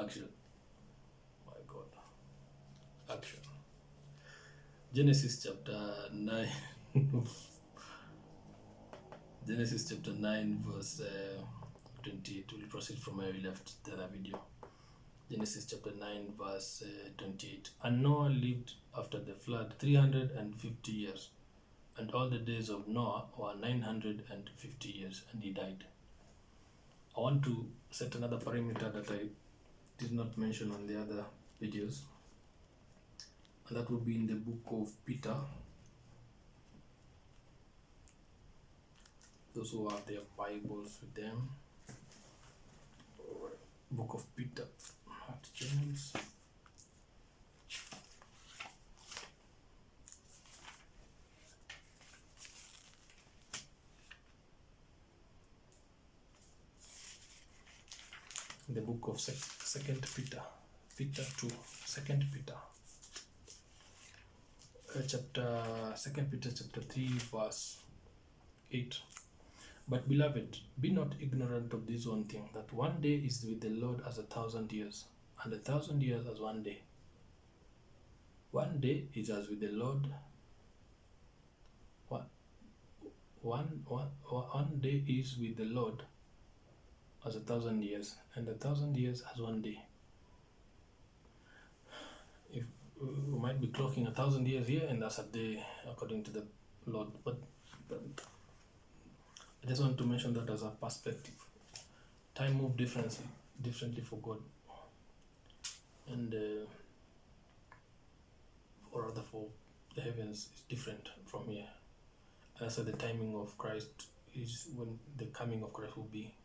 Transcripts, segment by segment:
Action. My God. Action. Genesis chapter 9. Genesis chapter 9 verse 28. We'll proceed from where we left the other video. Genesis chapter 9 verse 28. And Noah lived after the flood 350 years. And all the days of Noah were 950 years, and he died. I want to set another parameter that I did not mention on the other videos, and that would be in the book of Peter. Those who have their Bibles with them, book of Peter, not James. The book of Second Peter, Peter 2, Second Peter, Second Peter chapter 3 verse 8. But beloved, be not ignorant of this one thing, that one day is with the Lord as 1,000 years, and 1,000 years as one day. One day is as with the Lord. One day is with the Lord as 1,000 years, and 1,000 years as one day. If we might be clocking 1,000 years here, and that's a day according to the Lord, but I just want to mention that as a perspective. Time moves differently for God, and or rather for the heavens is different from here. And so the timing of Christ is when the coming of Christ will be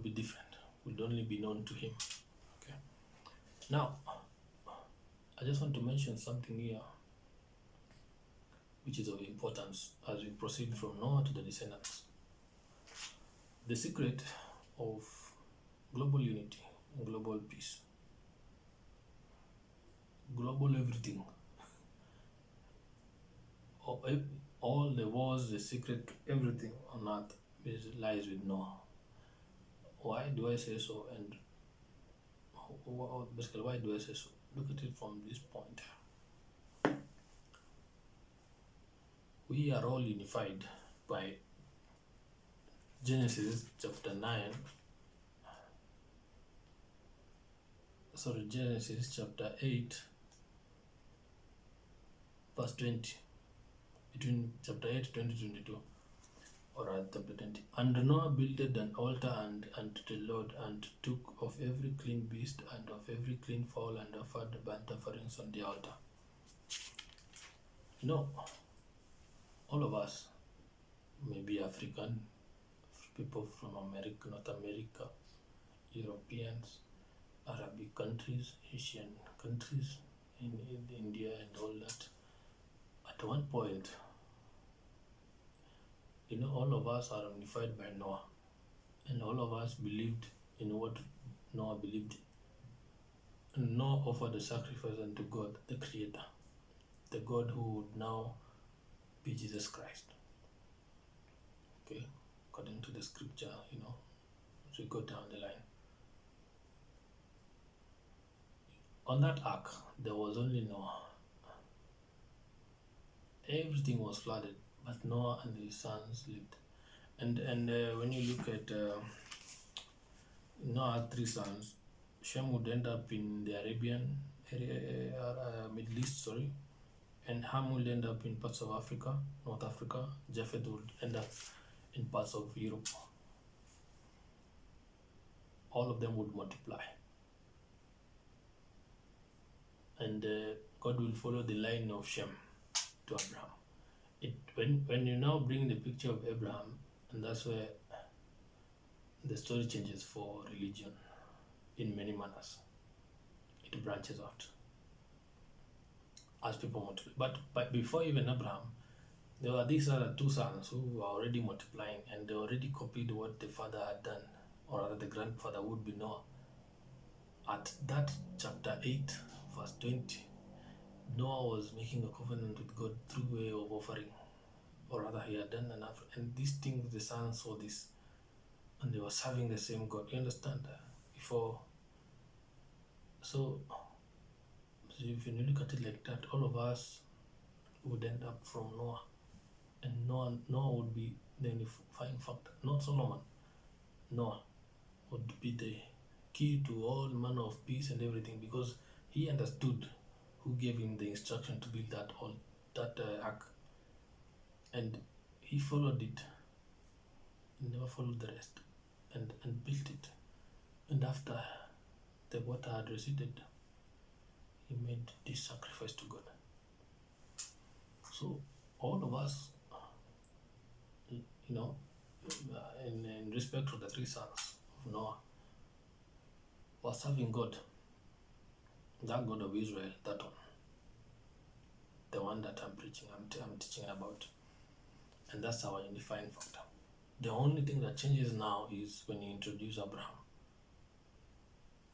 different, will only be known to him. Okay. Now, I just want to mention something here which is of importance as we proceed from Noah to the descendants. The secret of global unity, global peace, global everything, all the wars, the secret, everything on earth lies with Noah. Why do I say so? And basically, why do I say so? Look at it from this point. We are all unified by Genesis chapter 9. Genesis chapter 8, verse 20. Between chapter 8, 20-22. Or chapter 20. And Noah builded an altar unto the Lord, and took of every clean beast and of every clean fowl, and offered burnt offerings on the altar. You know, all of us may be African, people from America, North America, Europeans, Arabic countries, Asian countries, in India and all that. At one point, you know, all of us are unified by Noah, and all of us believed in what Noah believed. And Noah offered a sacrifice unto God, the Creator, the God who would now be Jesus Christ. Okay, according to the scripture, you know, as we go down the line. On that ark, there was only Noah. Everything was flooded, but Noah and his sons lived. And when you look at Noah had 3 sons. Shem would end up in the Arabian area, Middle East, sorry, and Ham would end up in parts of Africa, North Africa. Japheth would end up in parts of Europe. All of them would multiply, and God will follow the line of Shem to Abraham. When you now bring the picture of Abraham, and that's where the story changes for religion in many manners. It branches out as people multiply. But before even Abraham, there were these other 2 sons who were already multiplying, and they already copied what the father had done, or rather the grandfather would be Noah. At that chapter 8, verse 20, Noah was making a covenant with God through way of offering, or rather he had done and these things, the sons saw this, and they were serving the same God. You understand? before. So if you look at it like that, all of us would end up from Noah, and Noah would be the unifying factor, not Solomon. Noah would be the key to all manner of peace and everything, because he understood who gave him the instruction to build that ark, and he followed it. He never followed the rest, and built it. And after the water had receded, he made this sacrifice to God. So all of us, in respect to the three sons of Noah, were serving God, that God of Israel, that one, the one that I'm teaching about, and that's our unifying factor. The only thing that changes now is when you introduce Abraham.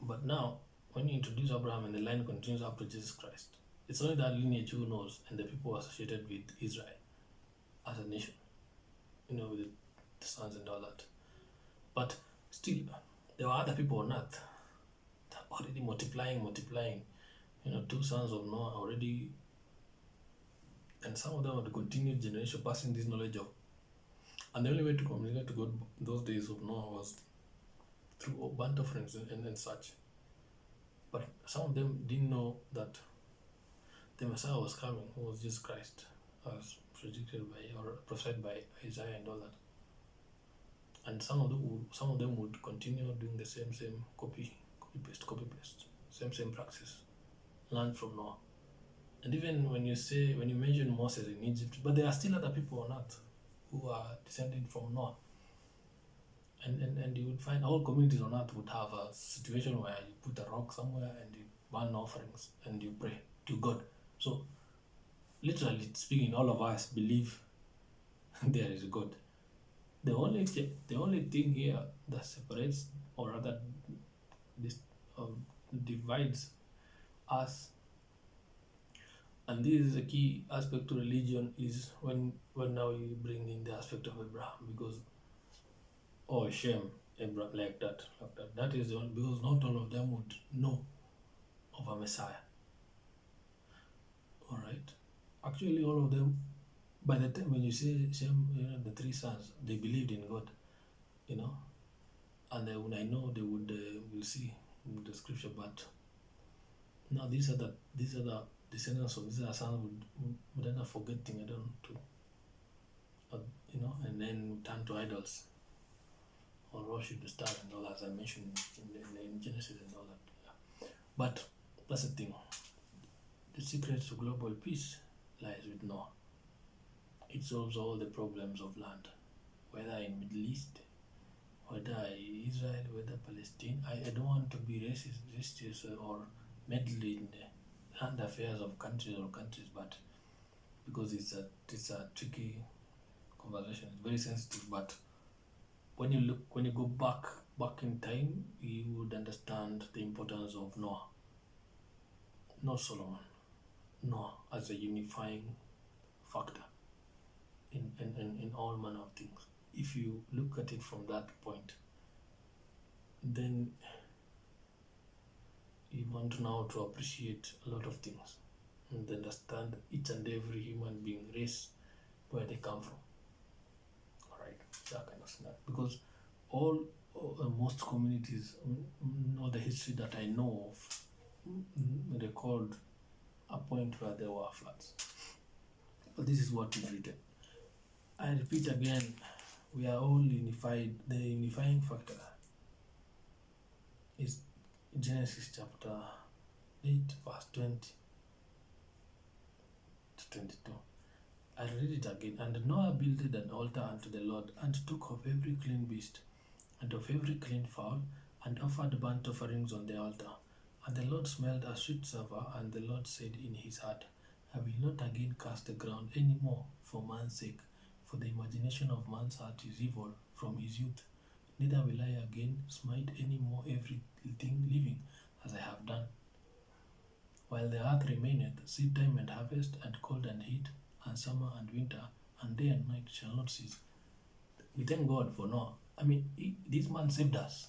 But now, when you introduce Abraham and the line continues up to Jesus Christ, it's only that lineage who knows, and the people associated with Israel as a nation, with the sons and all that. But still, there were other people on earth that already multiplying. Two sons of Noah already, and some of them are the continued generation passing this knowledge of. And the only way to communicate to God those days of Noah was through burnt offerings and such. But some of them didn't know that the Messiah was coming, who was Jesus Christ, as predicted by or prophesied by Isaiah and all that. And some of them would continue doing the same copy paste, same practice, learned from Noah. And even when you mention Moses in Egypt, but there are still other people on earth who are descending from Noah. And you would find all communities on earth would have a situation where you put a rock somewhere and you burn offerings and you pray to God. So, literally speaking, all of us believe there is a God. The only thing here that separates, or rather divides us, and this is a key aspect to religion, is when now you bring in the aspect of Abraham, because Shem, Abraham, like that. That is the one, because not all of them would know of a Messiah. All right. Actually, all of them, by the time when you say Shem, the three sons, they believed in God, and when I know they would, we'll see in the scripture. But now these are the descendants of these sons would end up forgetting, and then turn to idols, or worship the stars and all, as I mentioned in Genesis and all that. Yeah. But that's the thing. The secret to global peace lies with Noah. It solves all the problems of land, whether in Middle East, whether Israel, whether Palestine. I don't want to be racist or meddle in the land affairs of countries, but because it's a tricky conversation, it's very sensitive. But when you go back in time, you would understand the importance of Noah, not Solomon. Noah as a unifying factor in all manner of things. If you look at it from that point, then you want now to appreciate a lot of things and understand each and every human being race, where they come from. Alright, that kind of thing. Because most communities, all the history that I know of, record a point where there were floods. But this is what is written. I repeat again, we are all unified. The unifying factor is Genesis chapter 8, verse 20 to 22. I read it again. And Noah builded an altar unto the Lord, and took of every clean beast, and of every clean fowl, and offered burnt offerings on the altar. And the Lord smelled a sweet savour, and the Lord said in his heart, I will not again curse the ground any more for man's sake, for the imagination of man's heart is evil from his youth. Neither will I again smite any more everything living, as I have done. While the earth remaineth, seed time and harvest, and cold and heat, and summer and winter, and day and night shall not cease. We thank God for Noah. This man saved us.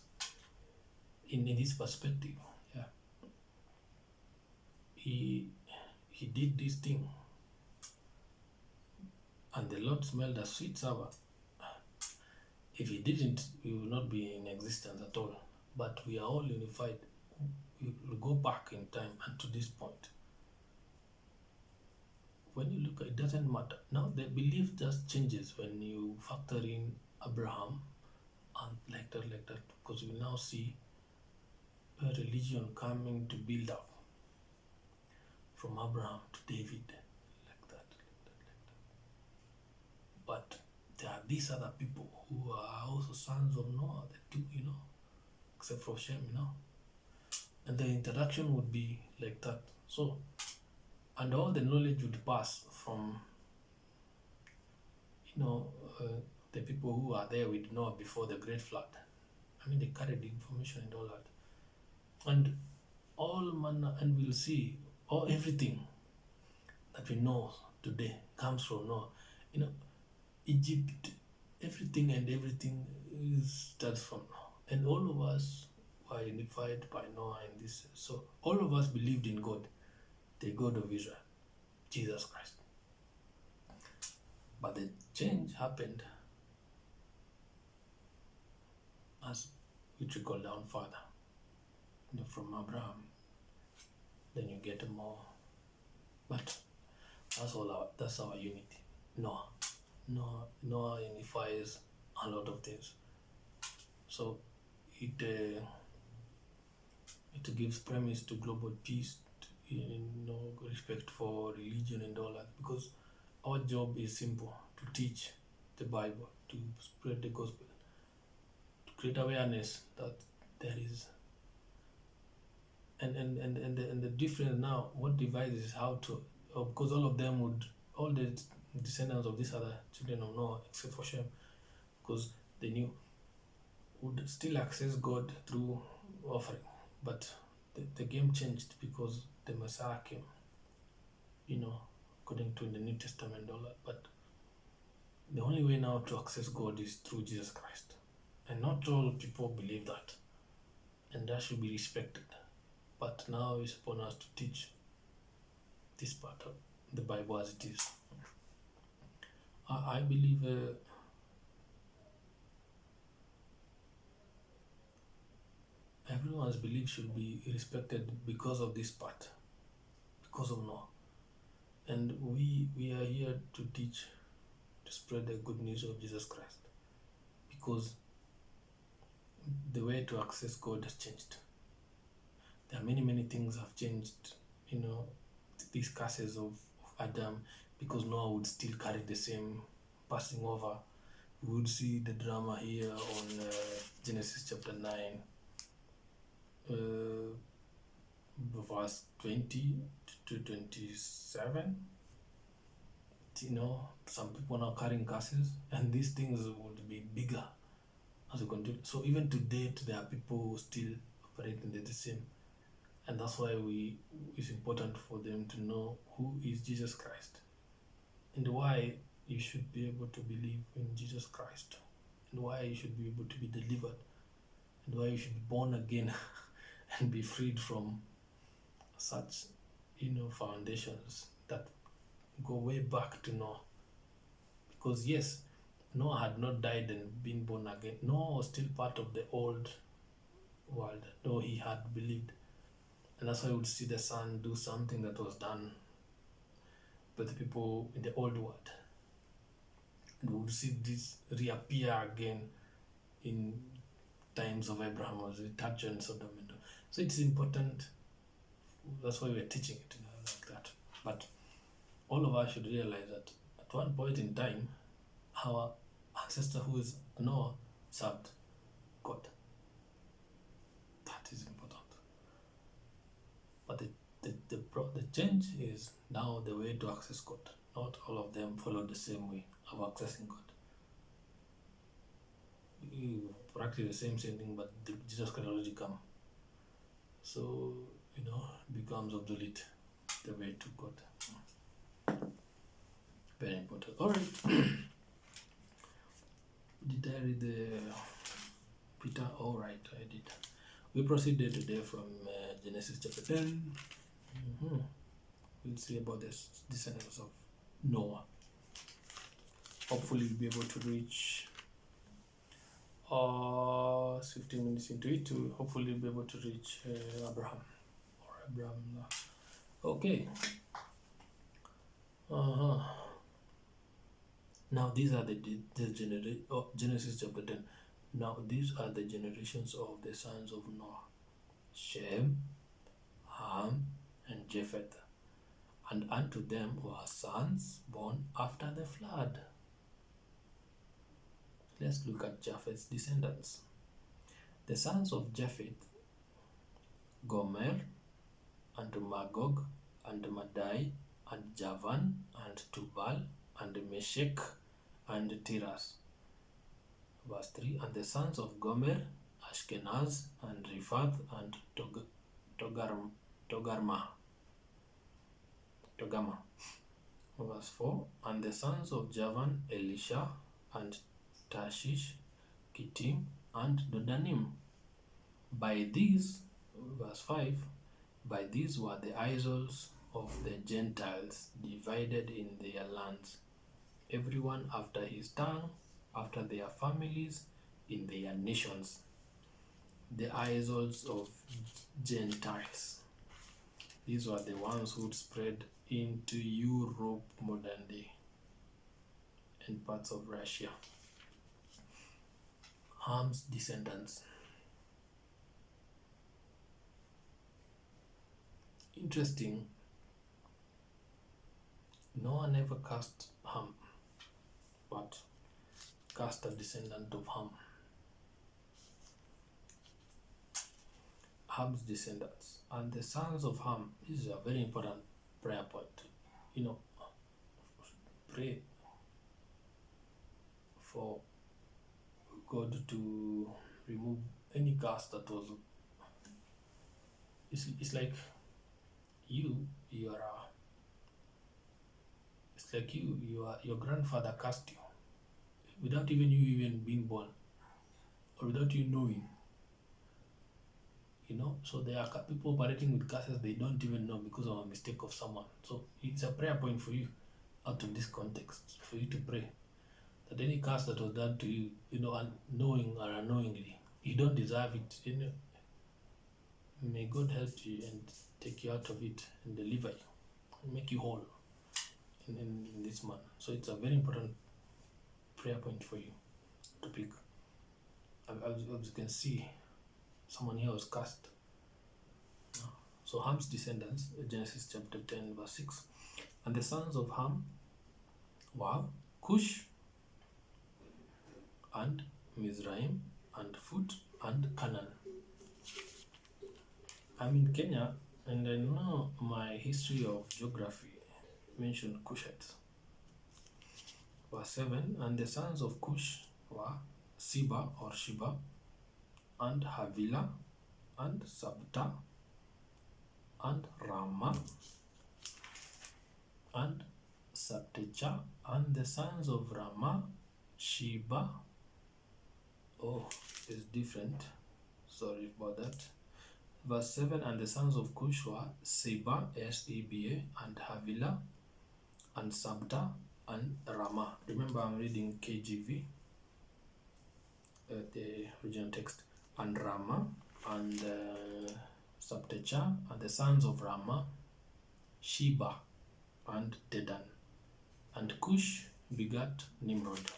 in his perspective, yeah, he did this thing, and the Lord smelled a sweet savor. If he didn't, we will not be in existence at all. But we are all unified. We will go back in time and to this point. When you look at it, it doesn't matter. Now the belief just changes when you factor in Abraham and like that, because we now see a religion coming to build up from Abraham to David, like that. But there are these other people who are also sons of Noah, the two, except for Shem, and the interaction would be like that. So, and all the knowledge would pass from, the people who are there with Noah before the great flood. I mean, they carried the information and all that. And all manner, and we'll see, everything that we know today comes from Noah. Egypt, everything starts from Noah. And all of us were unified by Noah in this. So all of us believed in God, the God of Israel, Jesus Christ. But the change happened as we trickle down further. From Abraham, then you get more. But that's our unity. Noah unifies a lot of things. So it gives premise to global peace, respect for religion and all that, because our job is simple: to teach the Bible, to spread the gospel, to create awareness that there is. And the difference now, what divides is how to, because all the descendants of these other children of Noah, except for Shem, because they knew, would still access God through offering. But the game changed because the Messiah came, according to the New Testament and all that. But the only way now to access God is through Jesus Christ. And not all people believe that. And that should be respected. But now it's upon us to teach this part of the Bible as it is. I believe everyone's belief should be respected because of this part, because of Noah. And we are here to teach, to spread the good news of Jesus Christ, because the way to access God has changed. There are many things have changed, these curses of Adam, because Noah would still carry the same passing over. We would see the drama here on Genesis chapter 9, verse 20 to 27. Some people are now carrying curses, and these things would be bigger as we continue. So even to date, there are people who still operate in the same. And that's why it's important for them to know who is Jesus Christ, and why you should be able to believe in Jesus Christ, and why you should be able to be delivered, and why you should be born again and be freed from such, foundations that go way back to Noah. Because yes, Noah had not died and been born again. Noah was still part of the old world, though he had believed. And that's why we would see the Son do something that was done by the people in the old world. And we would see this reappear again in times of Abraham, as we touch on Sodom. So it's important. That's why we're teaching it like that. But all of us should realize that at one point in time, our ancestor, who is Noah, served God. That is important. But the change is now the way to access God. Not all of them follow the same way of accessing God. You practice the same thing, but Jesus can already come. So, it becomes obsolete, the way to God. Very important. All right. Did I read the Peter? All right, I did. We proceed day today from Genesis chapter 10. We'll see about the descendants of Noah. Hopefully we'll be able to reach 15 minutes into it to hopefully be able to reach Abraham. Okay. Now these are the Genesis chapter 10. Now these are the generations of the sons of Noah: Shem, Ham, and Japheth. And unto them were sons born after the flood. Let's look at Japheth's descendants. The sons of Japheth: Gomer, and Magog, and Madai, and Javan, and Tubal, and Meshech, and Tiras. Verse 3. And the sons of Gomer: Ashkenaz, and Riphath, and Togarma. Verse 4. And the sons of Javan: Elisha, and Tarshish, Kittim, and Dodanim. By these, verse 5, by these were the idols of the Gentiles divided in their lands, everyone after his tongue, after their families, in their nations. The idols of Gentiles. These were the ones who spread into Europe, modern day, and parts of Russia. Ham's descendants. Interesting. Noah never cast Ham, but cast a descendant of Ham. Ham's descendants. And the sons of Ham. This is a very important prayer point. Pray for God to remove any curse that was. It's like your grandfather cursed you without even you even being born, or without you knowing. So there are people operating with curses they don't even know because of a mistake of someone. So it's a prayer point for you out of this context, for you to pray that any curse that was done to you, unknowing or unknowingly, you don't deserve it. May God help you and take you out of it and deliver you and make you whole in this manner. So it's a very important prayer point for you to pick. As you can see, someone here was cast. So Ham's descendants, Genesis chapter 10 verse 6. And the sons of Ham were Cush, and Mizraim, and Phut, and Canaan. I'm in Kenya, and I know my history of geography mentioned Cushites. Verse 7. And the sons of Cush were Seba or Sheba, and Havila, and Sabta, and Rama, and Sabtecha. And the sons of Rama, Sheba. Oh, it's different. Sorry about that. Verse 7. And the sons of Cush were Seba, S-E-B-A, and Havila, and Sabta, and Rama. Remember, I'm reading KJV, the original text. And Rama, and Sabtecha. And the sons of Rama, Sheba, and Dedan. And Cush begat Nimrod.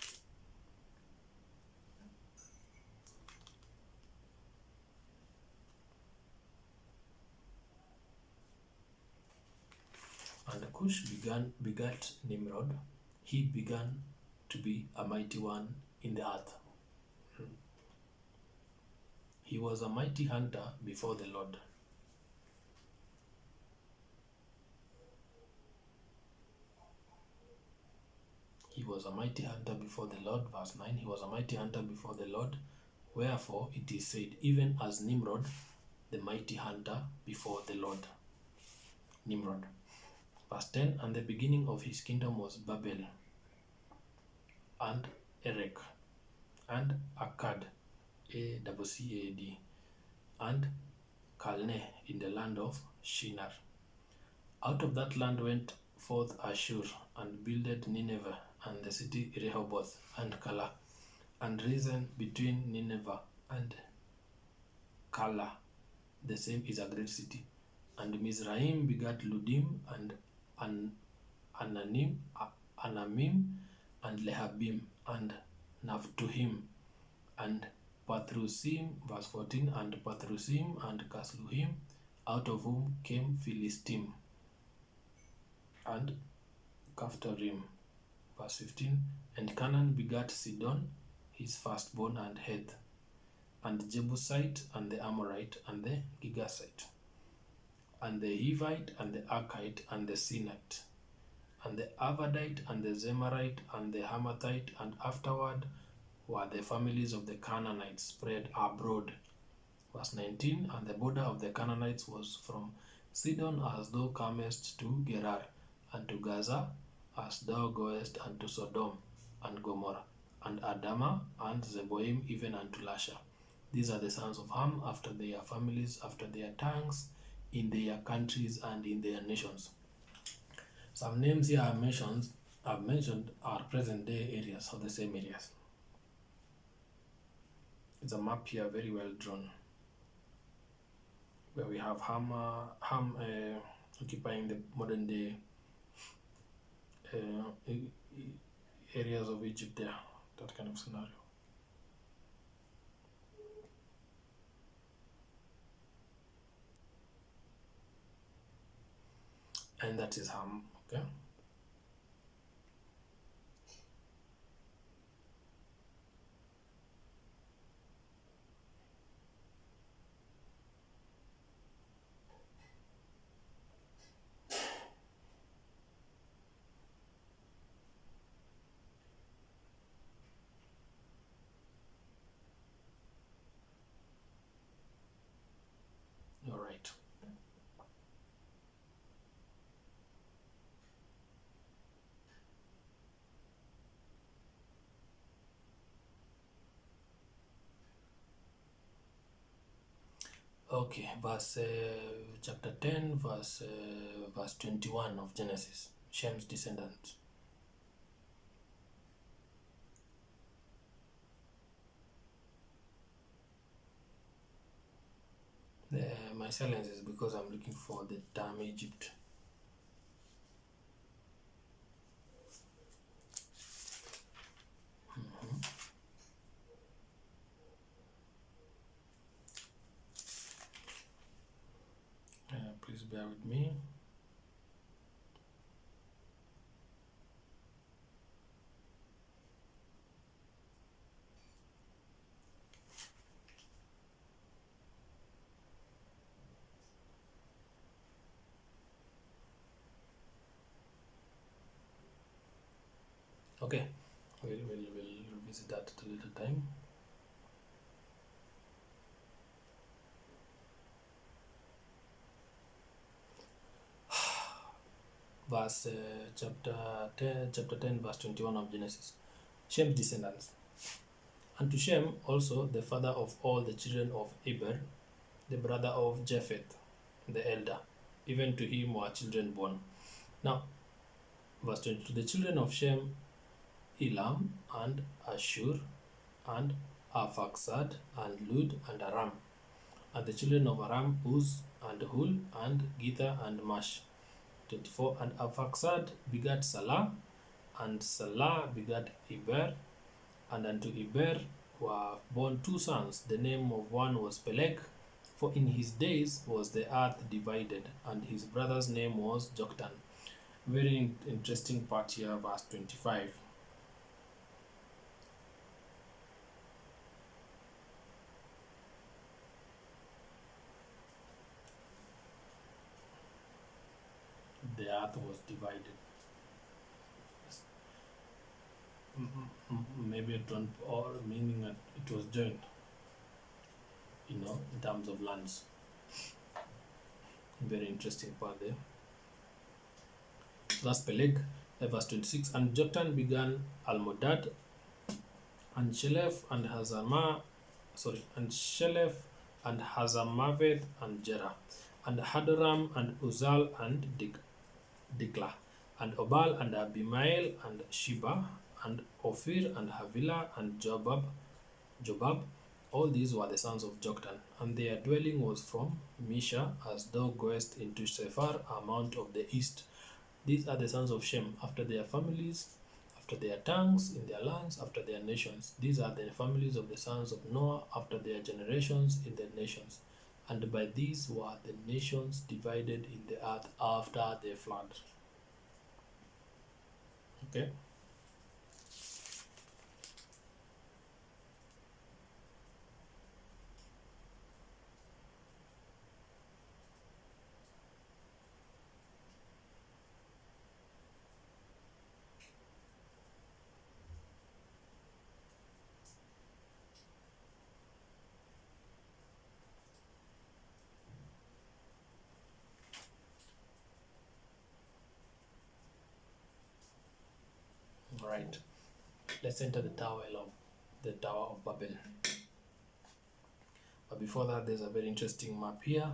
And Cush begat Nimrod. He began to be a mighty one in the earth. He was a mighty hunter before the Lord. He was a mighty hunter before the Lord. Verse 9. He was a mighty hunter before the Lord. Wherefore it is said, even as Nimrod, the mighty hunter before the Lord. Nimrod. Verse 10. And the beginning of his kingdom was Babel, and Erech, and Akkad, A-C-C-A-D, and Calneh in the land of Shinar. Out of that land went forth Ashur, and builded Nineveh, and the city Rehoboth, and Calah, and reason between Nineveh and Calah, the same is a great city. And Mizraim begat Ludim, and Anamim, and Lehabim, and Naphtuhim, and Pathrusim, verse 14, and Pathrusim, and Casluhim, out of whom came Philistim, and Caphtorim, verse 15. And Canaan begat Sidon, his firstborn, and Heth, and the Jebusite, and the Amorite, and the Gigasite, and the Hivite, and the Archite, and the Sinite, and the Avadite, and the Zemarite, and the Hamathite, and afterward were the families of the Canaanites spread abroad. Verse 19. And the border of the Canaanites was from Sidon as thou comest to Gerar, and to Gaza as thou goest unto Sodom and Gomorrah, and Adama, and Zeboim, even unto Lasha. These are the sons of Ham after their families, after their tongues, in their countries and in their nations. Some names here I've mentioned are present-day areas of the same areas. It's a map here, very well drawn, where we have Ham occupying the modern-day areas of Egypt there, that kind of scenario. And that is Ham, okay? All right. Okay, chapter 10, verse 21 of Genesis, Shem's descendants. My silence is because I'm looking for the term Egypt. Please bear with me. Okay, we'll revisit that at a later time. Chapter 10, verse 21 of Genesis. Shem's descendants. And to Shem also, the father of all the children of Eber, the brother of Japheth, the elder, even to him were children born. Now, verse 22, the children of Shem, Elam, and Ashur, and Arphaxad, and Lud, and Aram. And the children of Aram, Uz, and Hul, and Githa, and Mash. 24, and Arphaxad begat Salah, and Salah begat Eber, and unto Eber were born two sons. The name of one was Peleg, for in his days was the earth divided, and his brother's name was Joktan. Very interesting part here, verse 25. The earth was divided. Maybe it don't, or meaning that it was joined, in terms of lands. Very interesting part there. That's Peleg, verse 26. And Joktan began Almodad, and Shelef, and Hazama, and Shelef, and Hazarmaveth and Jerah, and Hadoram and Uzal and Diklah, and Obal and Abimael and Sheba, and Ophir and Havilah and Jobab. All these were the sons of Joktan, and their dwelling was from Misha, as thou goest into Sephar, a mount of the east. These are the sons of Shem, after their families, after their tongues, in their lands, after their nations. These are the families of the sons of Noah, after their generations, in the nations. And by these were the nations divided in the earth after the flood. Okay. All right. Let's enter the Tower of Babel. But before that, there's a very interesting map here.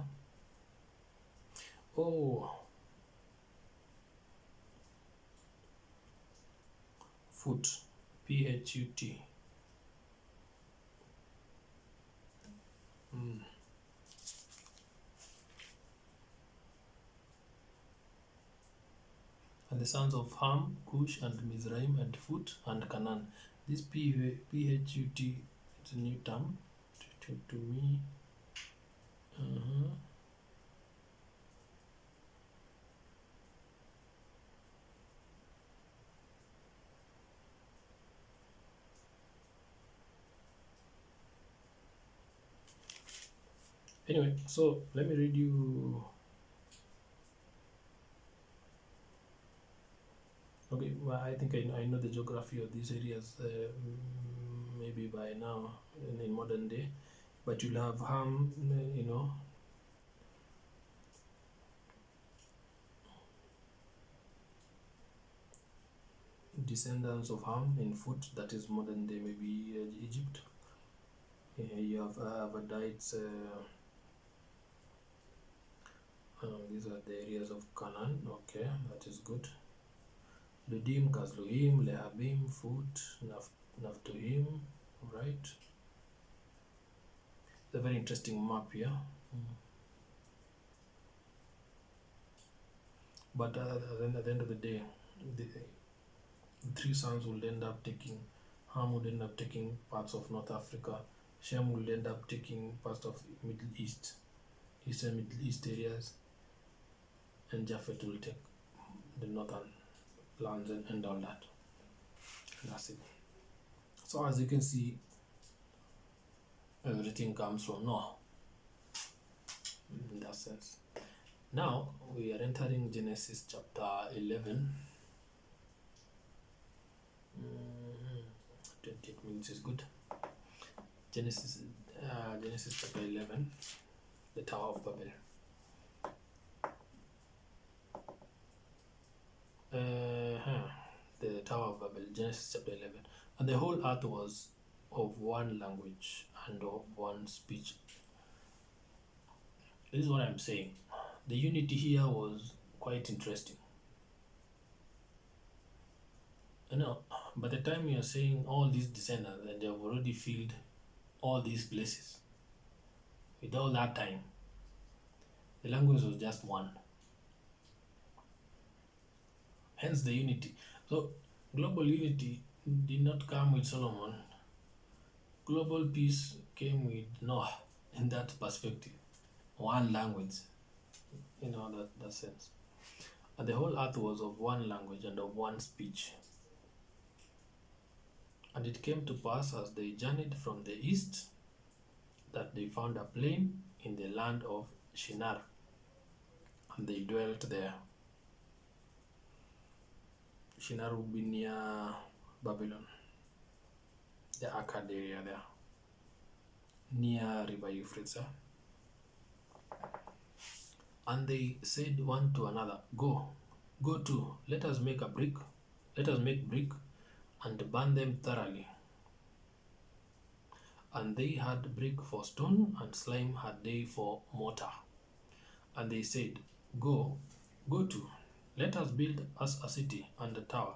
Oh, Phut, P-H-U-T. And the sons of Ham, Cush, and Mizraim, and Phut, and Canaan. This P-H-U-T, it's a new term to me. Anyway, so let me read you. Okay, well, I think I know the geography of these areas maybe by now in modern day, but you'll have Ham, descendants of Ham in Phut, that is modern day maybe Egypt. You have Abadites. These are the areas of Canaan. Okay, that is good. Ludim, Kazluhim, Lehabim, Phut, Naphtuhim, right? It's a very interesting map here. But at the end of the day, the three sons will end up taking, Ham would end up taking parts of North Africa, Shem will end up taking parts of Middle East, Eastern Middle East areas, and Japheth will take the northern lands and all that. And that's it. So as you can see, everything comes from Noah in that sense. Now we are entering Genesis chapter 11. 28 minutes is good. Genesis chapter 11, the Tower of Babel. The Tower of Babel, Genesis chapter 11. And the whole earth was of one language and of one speech. This is what I'm saying. The unity here was quite interesting. By the time you're saying all these descendants, and they have already filled all these places, with all that time, the language was just one. Hence the unity. So global unity did not come with Solomon. Global peace came with Noah in that perspective. One language, that sense. And the whole earth was of one language and of one speech. And it came to pass as they journeyed from the east that they found a plain in the land of Shinar, and they dwelt there. Shinar would be near Babylon, the Akkad area there, near River Euphrates. And they said one to another, Go to, let us make brick, and burn them thoroughly. And they had brick for stone, and slime had they for mortar. And they said, Go to, let us build us a city and a tower,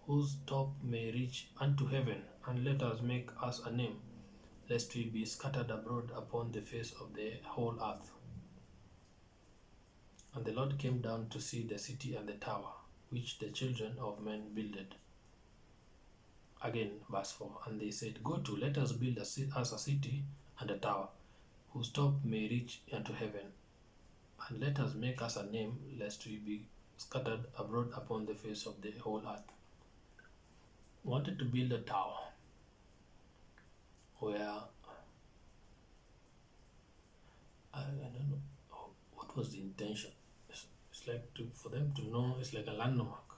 whose top may reach unto heaven, and let us make us a name, lest we be scattered abroad upon the face of the whole earth. And the Lord came down to see the city and the tower, which the children of men builded. Again, verse 4. And they said, Go to, let us build us a city and a tower, whose top may reach unto heaven, and let us make us a name, lest we be scattered abroad upon the face of the whole earth. Wanted to build a tower where I don't know what was the intention. It's like for them to know. It's like a landmark.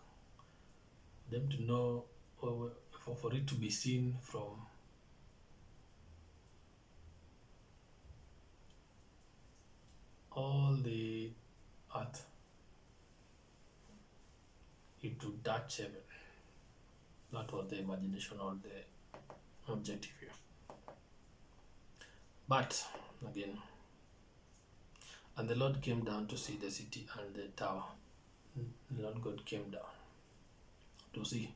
For them to know, or for it to be seen from all the earth. It would touch heaven. That was the imagination or the objective here. But again, and the Lord came down to see the city and the tower. The Lord God came down to see,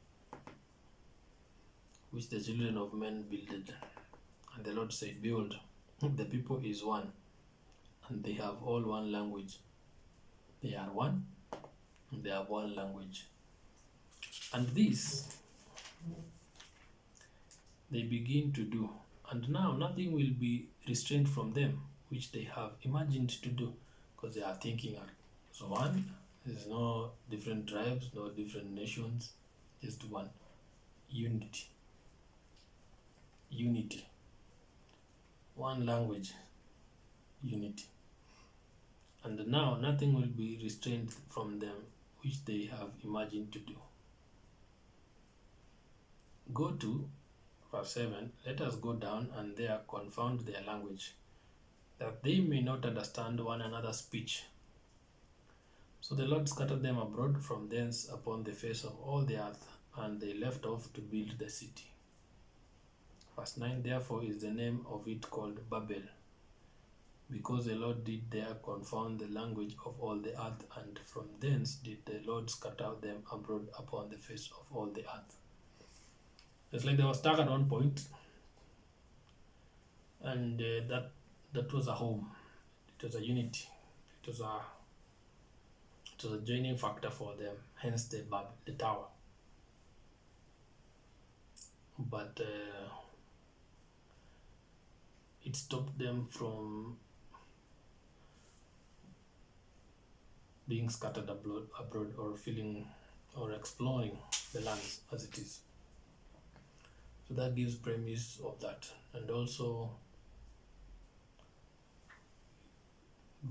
which the children of men builded. And the Lord said, Behold, the people is one, and they have all one language. They are one, and they have one language. And this they begin to do. And now nothing will be restrained from them, which they have imagined to do, because they are thinking, so one, there's no different tribes, no different nations, just one. Unity. Unity. One language. Unity. And now nothing will be restrained from them, which they have imagined to do. Go to verse 7, let us go down and there confound their language, that they may not understand one another's speech. So the Lord scattered them abroad from thence upon the face of all the earth, and they left off to build the city. Verse 9, therefore is the name of it called Babel, because the Lord did there confound the language of all the earth, and from thence did the Lord scatter them abroad upon the face of all the earth. It's like they were stuck at one point, and that was a home. It was a unity. It was a joining factor for them. Hence the tower. But it stopped them from being scattered abroad or feeling or exploring the lands as it is. So that gives premise of that. And also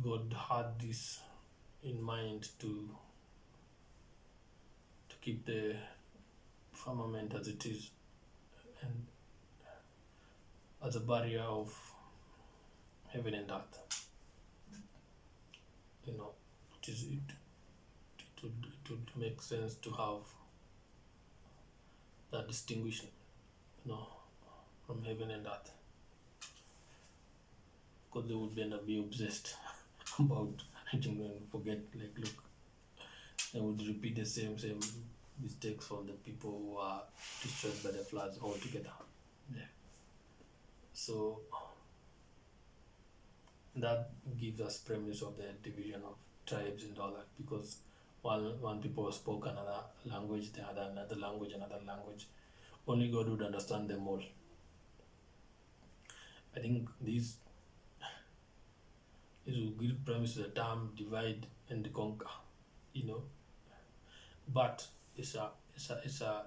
God had this in mind to keep the firmament as it is, and as a barrier of heaven and earth. It would make sense to have that distinguishing, from heaven and earth, because they would then be obsessed about it and forget, look, they would repeat the same mistakes from the people who are destroyed by the floods altogether. Yeah. So that gives us premise of the division of tribes and all that, because one people spoke another language, the other another language. Only God would understand them all. I think this will give premise to the term divide and conquer, But it's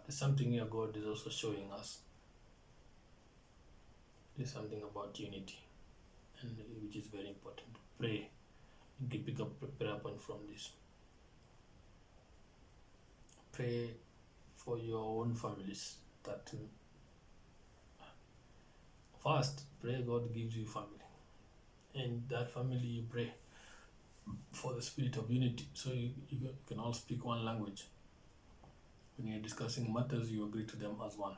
something here God is also showing us. There's something about unity, and which is very important. Pray. You can pick up a prayer point from this. Pray for your own families. That first, pray God gives you family, and that family you pray for the spirit of unity, so you can all speak one language. When you're discussing matters, you agree to them as one,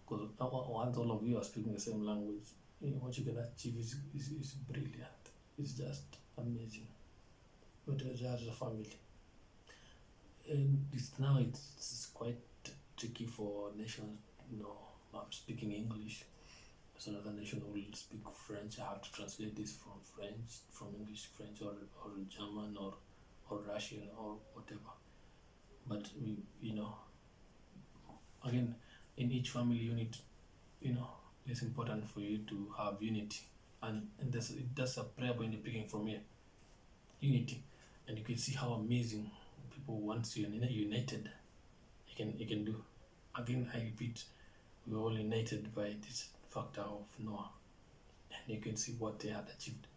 Because once all of you are speaking the same language, what you can achieve is brilliant. It's just amazing. But as a family, and it's quite tricky for nations. I'm speaking English. So another nation will speak French. I have to translate this from English, French, or German, or Russian, or whatever. But again, in each family unit, it's important for you to have unity, and that's a prayer point you're picking from here, unity, and you can see how amazing people once you're united, you can do. Again, I repeat, we're all united by this factor of Noah, and you can see what they had achieved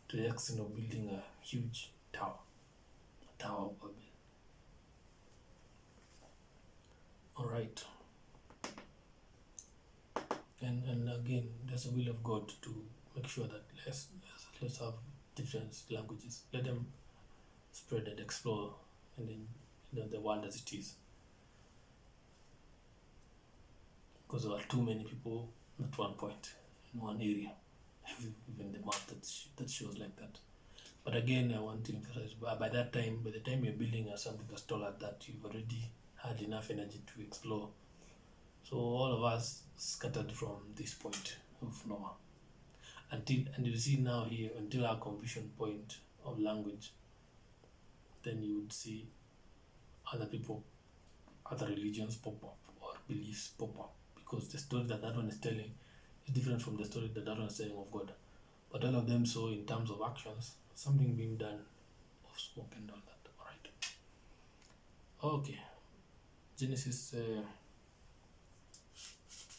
to the extent of building a huge tower of Babel. All right. And again, there's a will of God to make sure that let's have different languages. Let them spread and explore, and then the world as it is. Because there are too many people at one point in one area, even the map that shows like that. But again, I want to emphasize, by the time you're building something as tall as that, you've already had enough energy to explore. So all of us scattered from this point of Noah. And you see now here, until our conversion point of language, then you would see other people, other religions pop up, or beliefs pop up, because the story that one is telling is different from the story that one is telling of God. But all of them saw in terms of actions, something being done of smoke and all that. All right. Okay. Genesis.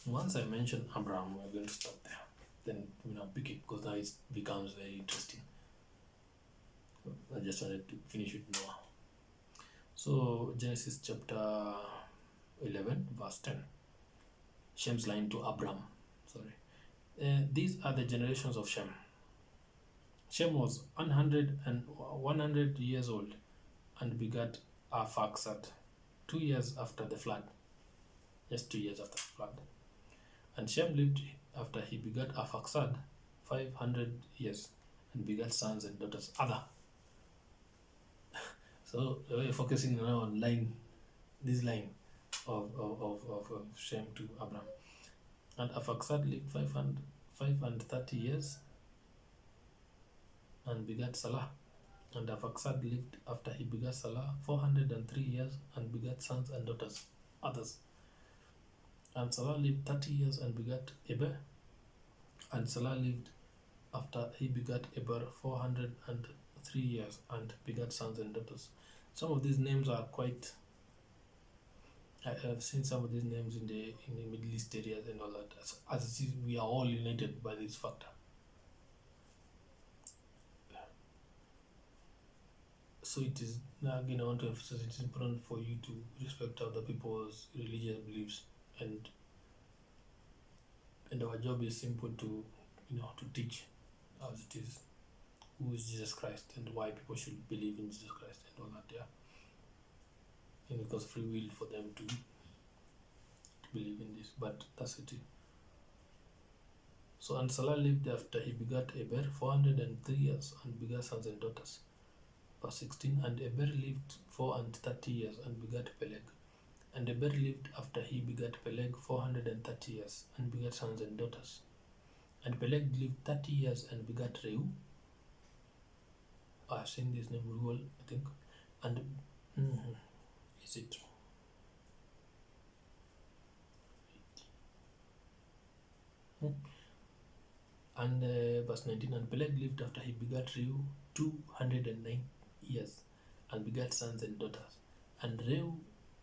Once I mention Abraham, we're going to stop there. Then pick it, because now it becomes very interesting. I just wanted to finish with Noah. So Genesis chapter 11, verse 10. Shem's line to Abraham. These are the generations of Shem. Shem was 100 years old and begat Arphaxad 2 years after the flood. Just 2 years after the flood. And Shem lived after he begat Arphaxad 500 years and begat sons and daughters. So we're focusing now on this line of Shem to Abraham. And Arphaxad lived 530 years and begat Salah. And Arphaxad lived after he begat Salah 403 years and begat sons and daughters. And Salah lived 30 years and begat Eber. And Salah lived after he begat Eber 403 years and begat sons and daughters. Some of these names are quite... I have seen some of these names in the Middle East areas and all that. As we are all united by this factor. So it is, again, I want to emphasize, it is important for you to respect other people's religious beliefs, and our job is simple to teach as it is who is Jesus Christ and why people should believe in Jesus Christ and all that, and because free will for them to believe in this, but that's it. So and Salah lived after he begat Eber 403 years and begat sons and daughters. Verse 16, and Eber lived 430 years and begat Peleg. And Eber lived after he begat Peleg 430 years and begat sons and daughters. And Peleg lived 30 years and begat Reu. I've seen this name Reuel, I think. And is it? And verse 19, and Peleg lived after he begat Reu 209 years and begat sons and daughters. And Reu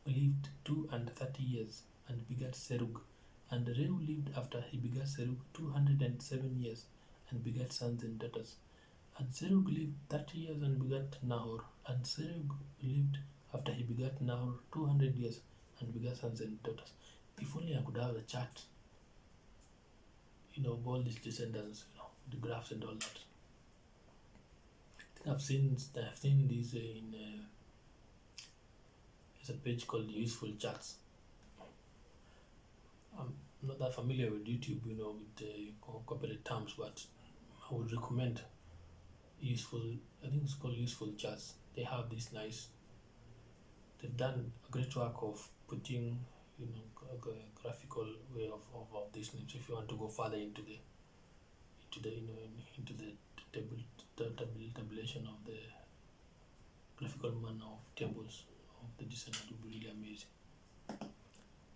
lived 230 years and begat Serug. And Reu lived after he begat Serug 207 years and begat sons and daughters. And Serug lived 30 years and begat Nahor. And Serug lived after he begat Nahor 200 years and begat sons and daughters. If only I could have a chart, of all these descendants, the graphs and all that. I think I've seen these in there's a page called Useful Charts. I'm not that familiar with YouTube, with the corporate terms, but I would recommend useful. I think it's called Useful Charts. They have this nice. They've done a great work of putting, a graphical way of these names. If you want to go further into the table, tabulation of the graphical manner of tables of the descendant, would be really amazing.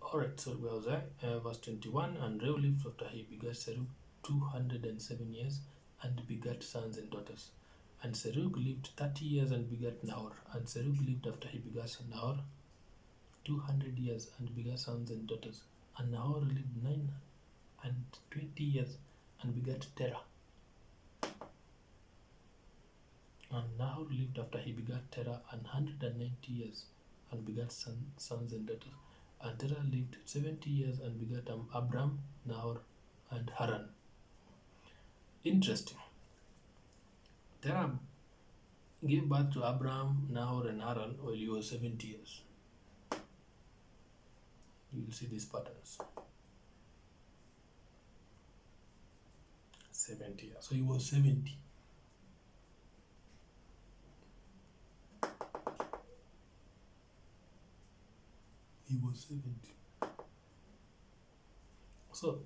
Alright, so where was I? Verse 21, and Reu lived after he begat Serug 207 years, and begat sons and daughters. And Serug lived 30 years and begat Nahor. And Serug lived after he begat Nahor 200 years and begat sons and daughters. And Nahor lived 920 years and begat Terah. And Nahor lived after he begat Terah 190 years and begat sons and daughters. And Terah lived 70 years and begat Abram, Nahor, and Haran. Interesting. Terah gave birth to Abram, Nahor, and Haran while he was 70 years. You will see these patterns. 70 years. So he was 70. He was 70. So,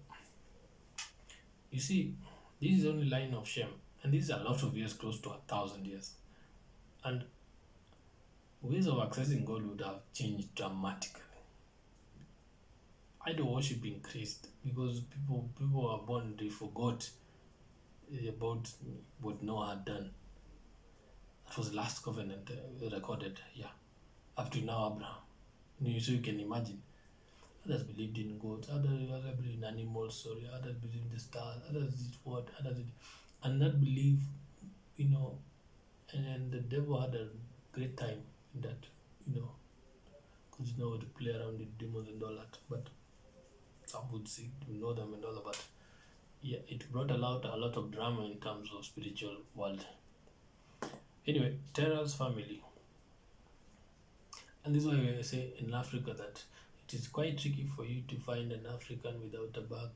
you see, this is only line of Shem, and this is a lot of years, close to 1,000 years. And ways of accessing God would have changed dramatically. Idol worship increased because people were born, they forgot about what Noah had done. That was the last covenant recorded, up to now, Abraham. So you can imagine. Others believed in goats, others believed in animals, others believed in the stars, others did what, and that belief, and the devil had a great time in that, because to play around with demons and all that, but some would see, know them and all that, but it brought a lot of drama in terms of spiritual world. Anyway, Terah's family. And this is why we say in Africa that it is quite tricky for you to find an African without a back,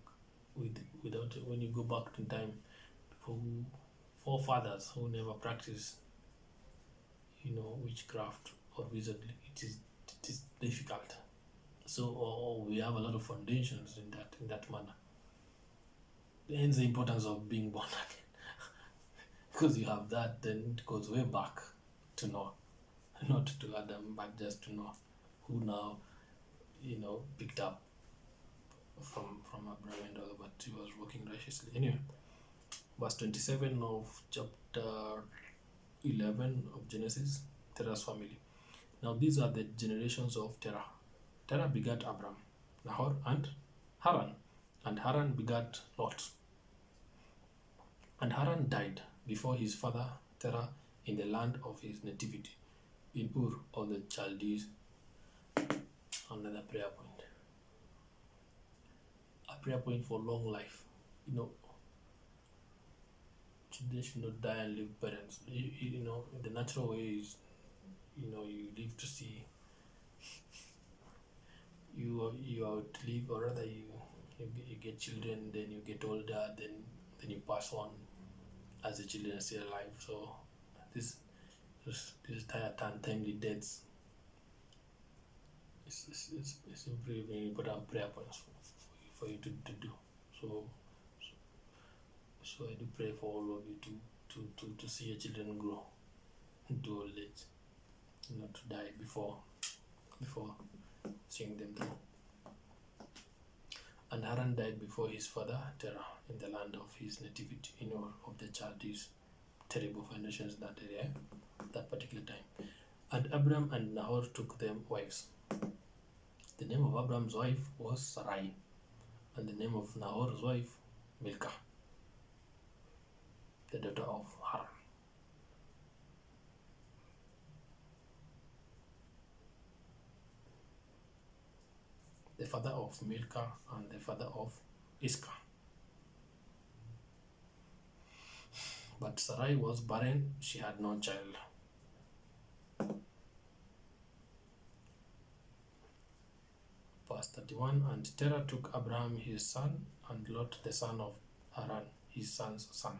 without when you go back in time, forefathers who never practiced, witchcraft or wizardry. It is difficult. So we have a lot of foundations in that manner. Hence the importance of being born again, because you have that, then it goes way back to Noah. Not to Adam, but just to know who now, picked up from Abraham and all, but he was working righteously. Anyway, verse 27 of chapter 11 of Genesis, Terah's family. Now these are the generations of Terah. Terah begat Abram, Nahor, and Haran. And Haran begat Lot. And Haran died before his father Terah in the land of his nativity, in Ur of the Chaldees. Another prayer point. A prayer point for long life. Children should not die and leave parents. The natural way is, you live to see. You outlive, or rather you get children, then you get older, then you pass on as the children are still alive. So this timely deaths is a very, very important prayer points for you to do. So I do pray for all of you to see your children grow into old age, not to die before seeing them through. And Haran died before his father Terah in the land of his nativity, of the Chaldees. Terrible foundations in that area, that particular time. And Abram and Nahor took them wives. The name of Abram's wife was Sarai, and the name of Nahor's wife Milcah, the daughter of Haran. The father of Milcah and the father of Iscah. But Sarai was barren, she had no child. Verse 31. And Terah took Abraham his son, and Lot the son of Haran his son's son,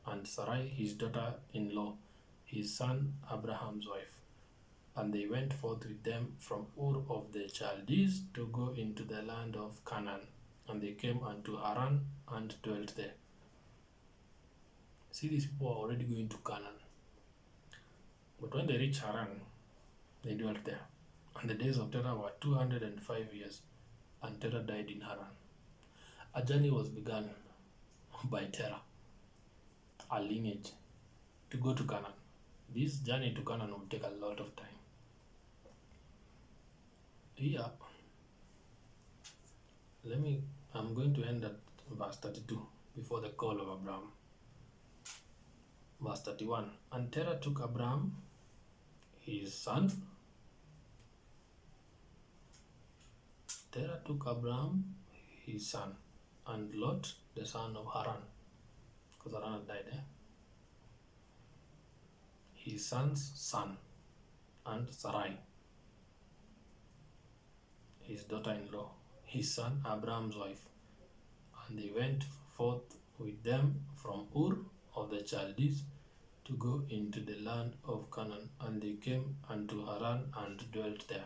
and Sarai his daughter-in-law, his son Abraham's wife. And they went forth with them from Ur of the Chaldees to go into the land of Canaan. And they came unto Haran and dwelt there. See, these people are already going to Canaan. But when they reached Haran, they dwelt there. And the days of Terah were 205 years, and Terah died in Haran. A journey was begun by Terah, a lineage, to go to Canaan. This journey to Canaan would take a lot of time. Here, I'm going to end at verse 32 before the call of Abraham. Verse 31. And Terah took Abraham, his son. Terah took Abraham, his son, and Lot, the son of Haran, because Haran had died, his son's son, and Sarai, his daughter-in-law, his son Abraham's wife. And they went forth with them from Ur of the Chaldees to go into the land of Canaan. And they came unto Haran and dwelt there.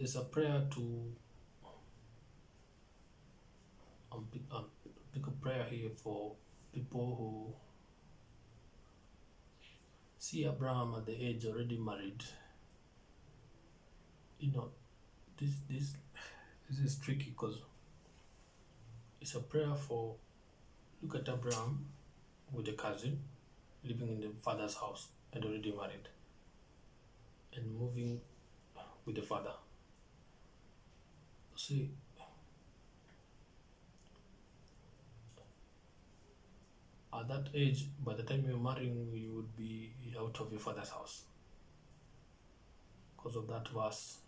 It's a prayer to pick a prayer here for people who see Abraham at the age already married. You know, this is tricky because it's a prayer for, look at Abraham with a cousin living in the father's house and already married and moving with the father. See, at that age, by the time you're marrying, you would be out of your father's house because of that verse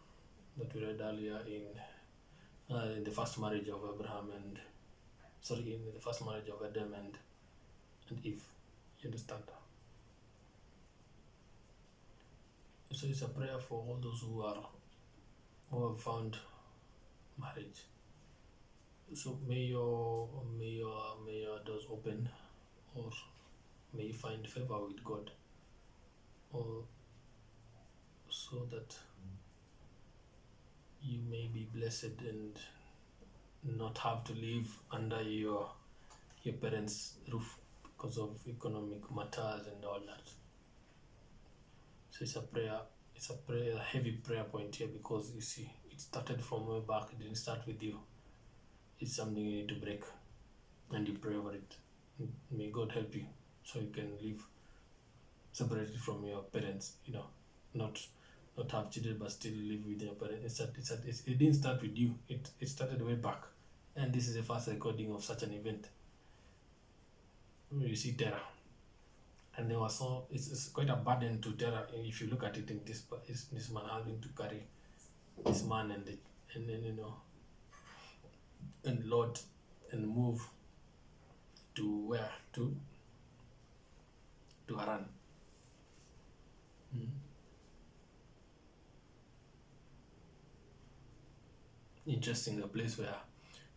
that we read earlier in the first marriage of Abraham in the first marriage of Adam and Eve. You understand? So it's a prayer for all those who have found marriage. So may your doors open, or may you find favor with God, or so that you may be blessed and not have to live under your parents' roof because of economic matters and all that. So it's a heavy prayer point here, because you see, it started from way back. It didn't start with you. It's something you need to break, and you pray over it. May God help you so you can live separated from your parents, not have children but still live with your parents. It didn't start with you. It started way back, and this is the first recording of such an event. You see Terah, and it's quite a burden to Terah if you look at it in this man having to carry this man and Lord and move to where? To Haran. Interesting, the place where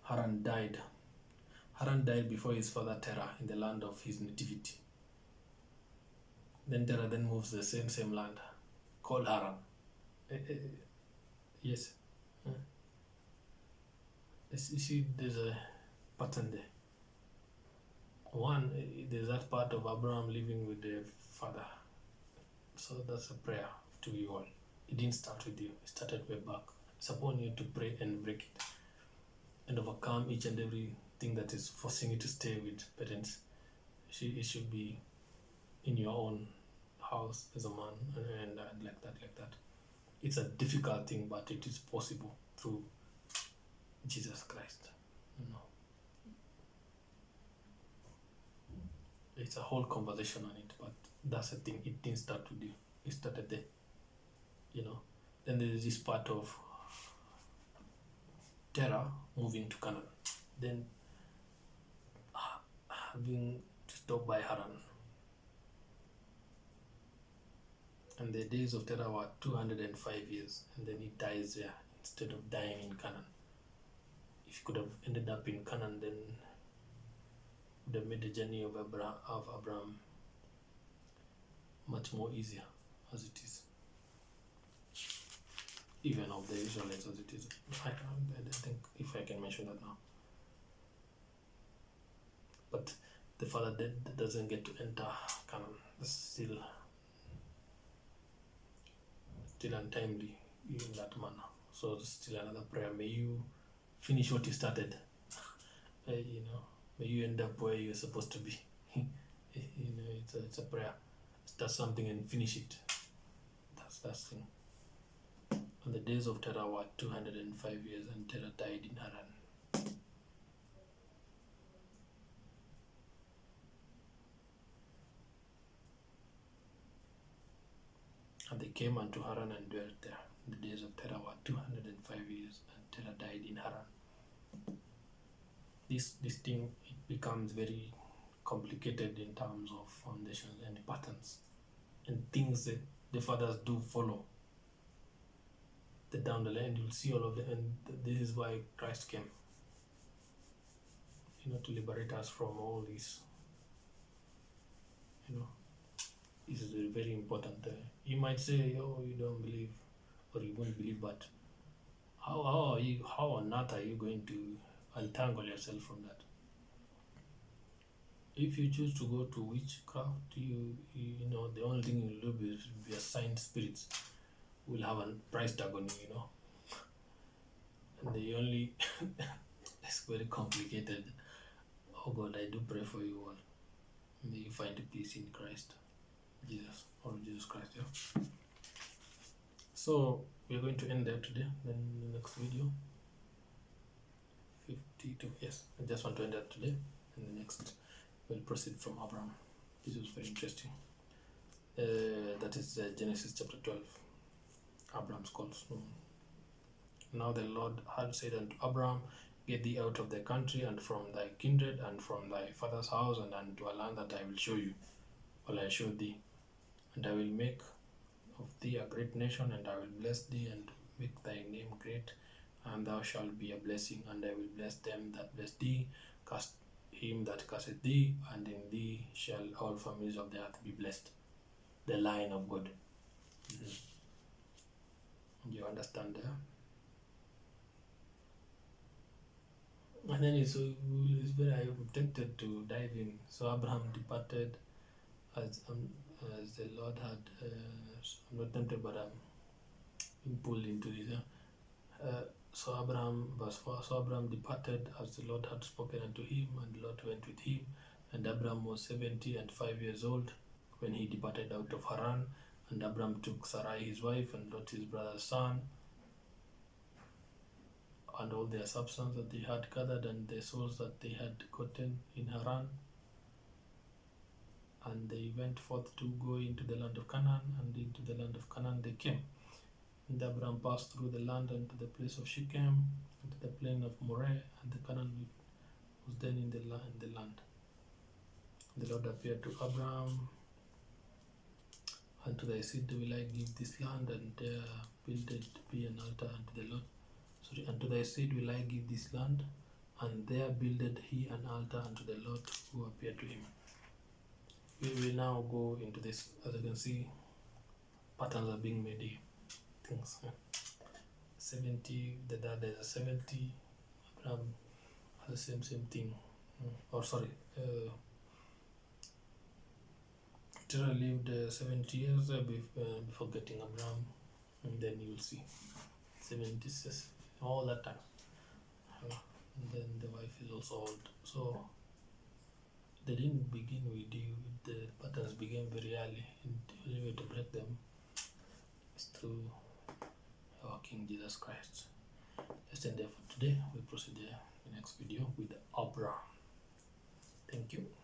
Haran died. Haran died before his father Terah in the land of his nativity. Then Terah then moves to the same land called Haran. Yes. You see, there's a pattern there. One, there's that part of Abraham living with the father. So that's a prayer to you all. It didn't start with you. It started way back. It's upon you to pray and break it and overcome each and everything that is forcing you to stay with parents. It should be in your own house as a man, and like that. It's a difficult thing, but it is possible through Jesus Christ. It's a whole conversation on it, but that's the thing. It didn't start with you. It started there. Then there is this part of Terah moving to Canaan, then having to stop by Haran. And the days of Terah were 205 years, and then he dies there instead of dying in Canaan. If he could have ended up in Canaan, then would have made the journey of Abraham much more easier as it is, even of the Israelites as it is. I think if I can mention that now. But the father doesn't get to enter Canaan. That's still untimely in that manner. So still another prayer. May you finish what you started. May you end up where you're supposed to be. It's a prayer. Start something and finish it. That's that thing. And the days of Terah were 205 years, and Terah died in Haran. And they came unto Haran and dwelt there. The days of Terah were 205 years, and Terah died in Haran. This thing, it becomes very complicated in terms of foundations and patterns and things that the fathers do follow. That down the line you'll see all of them, and this is why Christ came. To liberate us from all this. This is very important. You might say, "Oh, you don't believe, or you won't believe," but how on earth are you going to untangle yourself from that? If you choose to go to witchcraft, the only thing you'll do is be assigned spirits. Will have a price tag on you, And the only it's very complicated. Oh God, I do pray for you all. May you find peace in Christ. Jesus Christ, yeah. So we're going to end there today. Then the next video, 52. Yes, I just want to end that today. And the next, we'll proceed from Abraham. This was very interesting. That is Genesis chapter 12. Abraham's calls. Now the Lord had said unto Abraham, "Get thee out of thy country and from thy kindred and from thy father's house and unto a land that I will show you, while I show thee. And I will make of thee a great nation, and I will bless thee and make thy name great, and thou shalt be a blessing. And I will bless them that bless thee, curse him that curseth thee, and in thee shall all families of the earth be blessed." The line of God. You understand there? And then it's very, I'm tempted to dive in. So Abraham departed as the Lord had. I'm not tempted, but I'm being pulled into this. So Abraham, verse 4. So Abraham departed as the Lord had spoken unto him, and the Lord went with him. And Abraham was 75 years old when he departed out of Haran. And Abraham took Sarai his wife, and Lot his brother's son, and all their substance that they had gathered, and the souls that they had gotten in Haran. And they went forth to go into the land of Canaan, and into the land of Canaan they came. And Abraham passed through the land unto the place of Shechem, unto the plain of Moreh, and the Canaan was then in the land. The Lord appeared to Abraham, "Unto thy seed will I give this land, and there builded be an altar unto the Lord." Sorry, "Unto thy seed will I give this land, and there builded he an altar unto the Lord who appeared to him." We will now go into this. As you can see, patterns are being made here. Things. 70, there's a 70. Abraham has the same thing. Terah lived 70 years before getting Abraham, and then you will see 76 all that time. And then the wife is also old. So they didn't begin with you. The patterns began very early, and the only way to break them is through our King Jesus Christ. Let's end there for today. We'll proceed there in the next video with Abraham. Thank you.